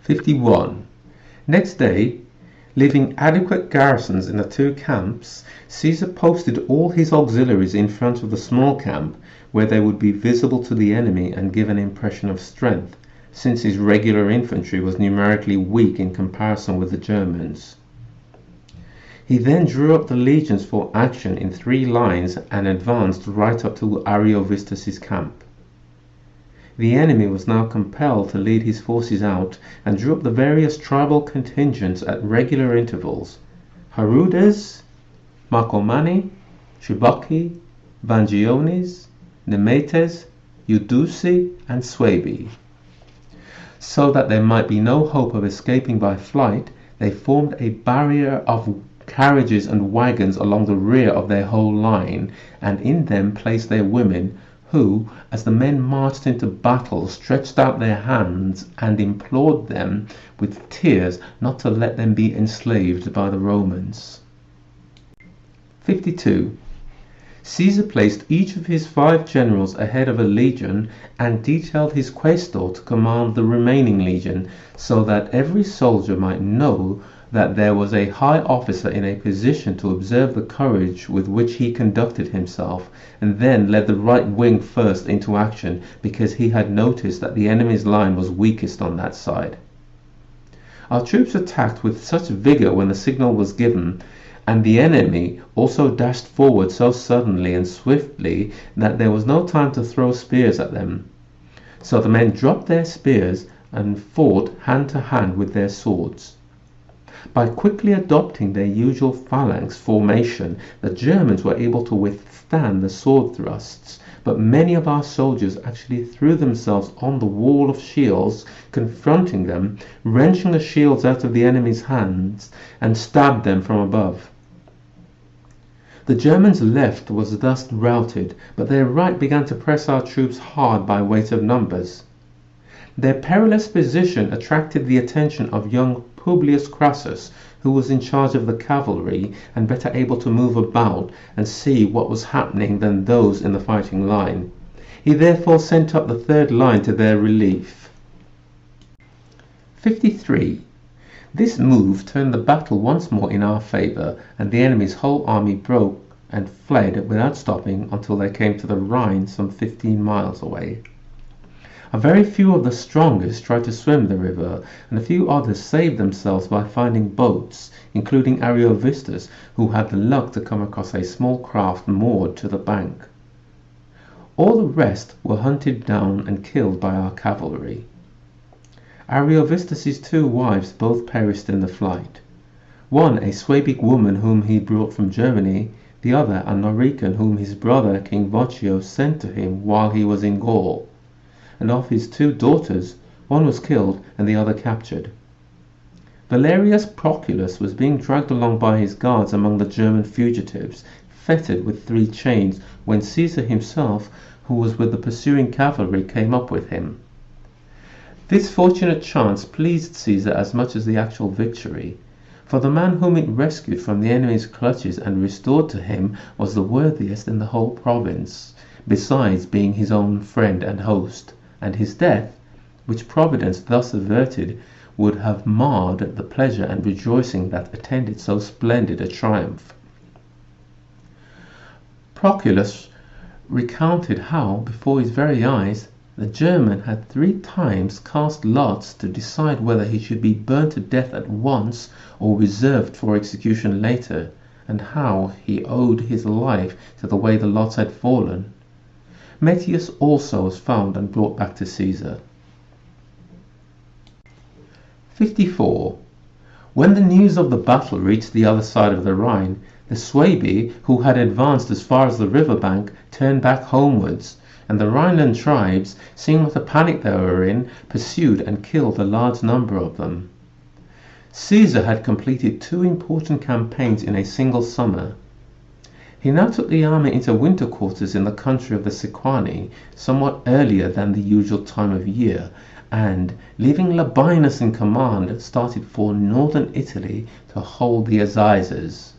51. Next day, leaving adequate garrisons in the two camps, Caesar posted all his auxiliaries in front of the small camp, where they would be visible to the enemy and give an impression of strength, since his regular infantry was numerically weak in comparison with the Germans. He then drew up the legions for action in 3 lines and advanced right up to Ariovistus's camp. The enemy was now compelled to lead his forces out and drew up the various tribal contingents at regular intervals: Harudes, Marcomanni, Shubaci, Vangiones, Nemetes, Euduci, and Suebi. So that there might be no hope of escaping by flight, they formed a barrier of carriages and wagons along the rear of their whole line, and in them placed their women, who, as the men marched into battle, stretched out their hands and implored them with tears not to let them be enslaved by the Romans. 52. Caesar placed each of his 5 generals ahead of a legion and detailed his quaestor to command the remaining legion, so that every soldier might know that there was a high officer in a position to observe the courage with which he conducted himself, and then led the right wing first into action, because he had noticed that the enemy's line was weakest on that side. Our troops attacked with such vigor when the signal was given, and the enemy also dashed forward so suddenly and swiftly that there was no time to throw spears at them. So the men dropped their spears and fought hand to hand with their swords. By quickly adopting their usual phalanx formation, the Germans were able to withstand the sword thrusts, but many of our soldiers actually threw themselves on the wall of shields confronting them, wrenching the shields out of the enemy's hands, and stabbed them from above. The Germans' left was thus routed, but their right began to press our troops hard by weight of numbers. Their perilous position attracted the attention of young Publius Crassus, who was in charge of the cavalry and better able to move about and see what was happening than those in the fighting line. He therefore sent up the 3rd line to their relief. 53. This move turned the battle once more in our favour, and the enemy's whole army broke and fled without stopping until they came to the Rhine some 15 miles away. A very few of the strongest tried to swim the river, and a few others saved themselves by finding boats, including Ariovistus, who had the luck to come across a small craft moored to the bank. All the rest were hunted down and killed by our cavalry. Ariovistus's 2 wives both perished in the flight. One a Suebic woman whom he brought from Germany, the other a Norican whom his brother King Voccio sent to him while he was in Gaul. And of his 2 daughters, one was killed and the other captured. Valerius Proculus was being dragged along by his guards among the German fugitives, fettered with 3 chains, when Caesar himself, who was with the pursuing cavalry, came up with him. This fortunate chance pleased Caesar as much as the actual victory, for the man whom it rescued from the enemy's clutches and restored to him was the worthiest in the whole province, besides being his own friend and host, and his death, which Providence thus averted, would have marred the pleasure and rejoicing that attended so splendid a triumph. Proculus recounted how, before his very eyes, the German had 3 times cast lots to decide whether he should be burnt to death at once or reserved for execution later, and how he owed his life to the way the lots had fallen. Metius also was found and brought back to Caesar. 54. When the news of the battle reached the other side of the Rhine, the Suebi, who had advanced as far as the river bank, turned back homewards, and the Rhineland tribes, seeing what a panic they were in, pursued and killed a large number of them. Caesar had completed 2 important campaigns in a single summer. He now took the army into winter quarters in the country of the Sequani, somewhat earlier than the usual time of year, and, leaving Labienus in command, started for northern Italy to hold the assizes.